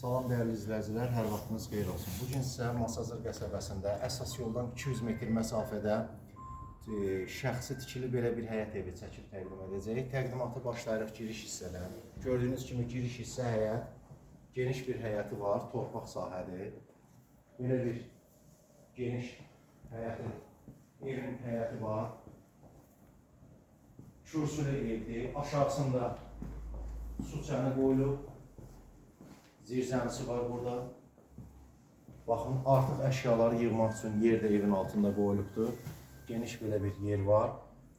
Salam dəyərli izləyicilər, hər vaxtınız xeyir olsun. Bugün sizə Masazır qəsəbəsində əsas yoldan 200 metr məsafədə şəxsi tikili belə bir həyət evi çəkib təqdim edəcəyik. Təqdimatı başlayırıq giriş hissədən. Gördüyünüz kimi giriş hissə həyət, geniş bir həyəti var, torpaq sahədir. Belə bir geniş həyətin, evin həyəti var. Kürsülü evdir, aşağısında su çəni qoyulub. Zirzəmisi var burada. Baxın, artıq əşyaları yığmaq üçün yer də evin altında qoyulubdur. Geniş belə bir yer var.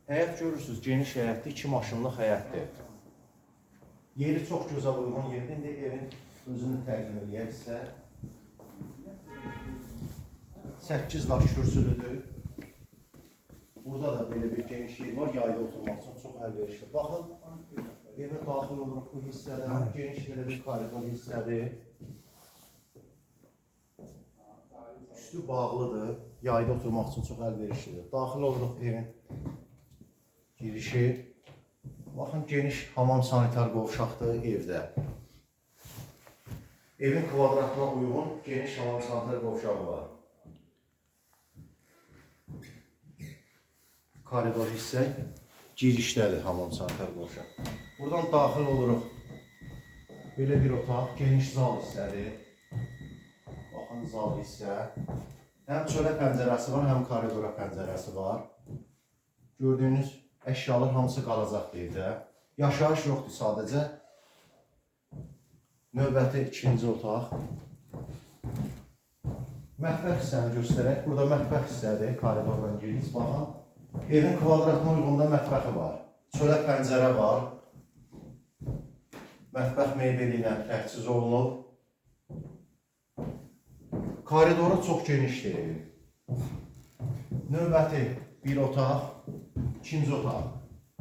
Həyət görürsünüz, geniş həyətdir, 2 maşınlıq həyətdir. Yeri çox gözəl uyğun yerdir. İndi evin özünü təqdim edək sizə. 8 daş kürsülüdür. Burada da belə bir geniş yer var, yayda oturmaq üçün çox əlverişli. Baxın, evə daxil oluruq bu hissədən, geniş belə bir koridor hissədir. Üstü bağlıdır, yayda oturmaq üçün çox əlverişlidir. Daxil oluruq evin girişi. Baxın, geniş hamam sanitar qovşaqdır evdə. Evin kvadratına uyğun geniş hamam sanitar qovşağı var. Koridor hissə girişdədir hamam sanitar qovşaq. Buradan daxil oluruq. Belə bir otaq, geniş zal hissədir. Baxın, zal hissə. Həm çölə pəncərəsi var, həm koridora pəncərəsi var. Gördüyünüz əşyalar hamısı qalacaqdır evdə. Yaşayış yoxdur sadəcə. Növbəti ikinci otaq. Mətbəx hissəni göstərək. Burada mətbəx hissədir, koridordan giririk. Baxın, evin kvadratına uyğunda mətbəxi var. Çölə pəncərə var. Mətbəx mebeli ilə təchiz olunub. Koridoru çox genişdir evin. Növbəti bir otaq, ikinci otaq.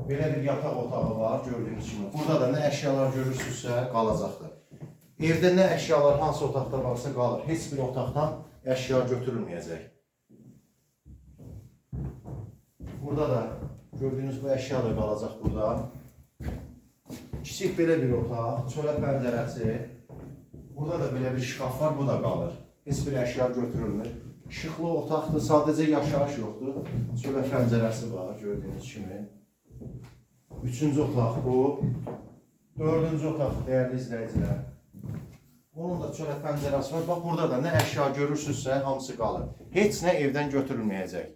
Belə bir yataq otağı var, gördüyünüz kimi. Burada da nə əşyalar görürsünüzsə qalacaqdır. Evdə nə əşyalar hansı otaqda varsa qalır. Heç bir otaqdan əşya götürülməyəcək. Burada da gördüyünüz bu əşya da qalacaq burada. Kiçik belə bir otaq, çölə pəncərəsi. Burada da belə bir şkaf var, bu da qalır. Heç bir əşya götürülmür. İşıqlı otaqdır, sadəcə yaşayış yoxdur. Çölə pəncərəsi var, gördüyünüz kimi. Üçüncü otaq bu. Dördüncü otaq, dəyərli izləyicilər. Bunun da çölə pəncərəsi var. Bax, burada da nə əşya görürsünüzsə, hamısı qalır. Heç nə evdən götürülməyəcək.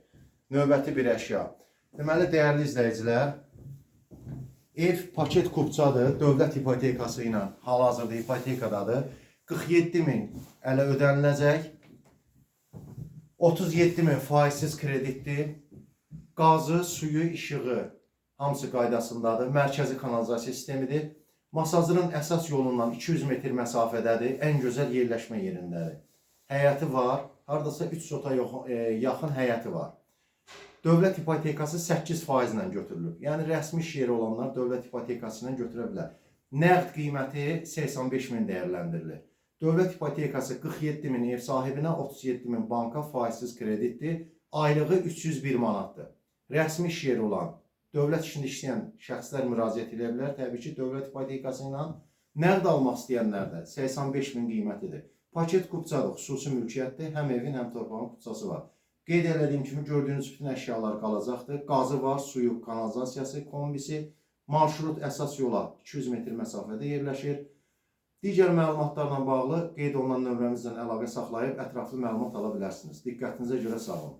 Növbəti bir əşya. Deməli, dəyərli izləyicilər, ev paket kupçadır, dövlət hipotekası ilə hal-hazırda hipotekadadır. 47.000 ələ ödəniləcək, 37.000 faizsiz kreditdir. Qazı, suyu, işığı hamısı qaydasındadır. Mərkəzi kanalizasiya sistemidir. Masazırın əsas yolundan 200 metr məsafədədir, ən gözəl yerləşmə yerindədir. Həyəti var, haradasa 3 sota yaxın həyəti var. Dövlət hipotekası 8% ilə götürülür. Yəni, rəsmi iş yeri olanlar dövlət hipotekası ilə götürə bilər. Nəqd qiyməti 85.000 dəyərləndirilir. Dövlət hipotekası 47.000 ev sahibinə, 37.000 banka faizsiz kreditdir. Aylığı 301 manatdır. Rəsmi iş yeri olan, dövlət işində işləyən şəxslər müraciət edə bilər. Təbii ki, dövlət hipotekası ilə nəqd almaq istəyənlər də 85.000 qiymətidir. Paket kupçadır, xüsusi mülkiyyətdir. Həm evin, həm torpağın kupçası var. Qeyd elədiyim kimi gördüyünüz bütün əşyalar qalacaqdır. Qazı var, suyu, kanalizasiyası, kombisi, marşrut əsas yola 200 metr məsafədə yerləşir. Digər məlumatlarla bağlı qeyd olunan nömrəmizdən əlaqə saxlayıb ətraflı məlumat ala bilərsiniz. Diqqətinizə görə sağ olun.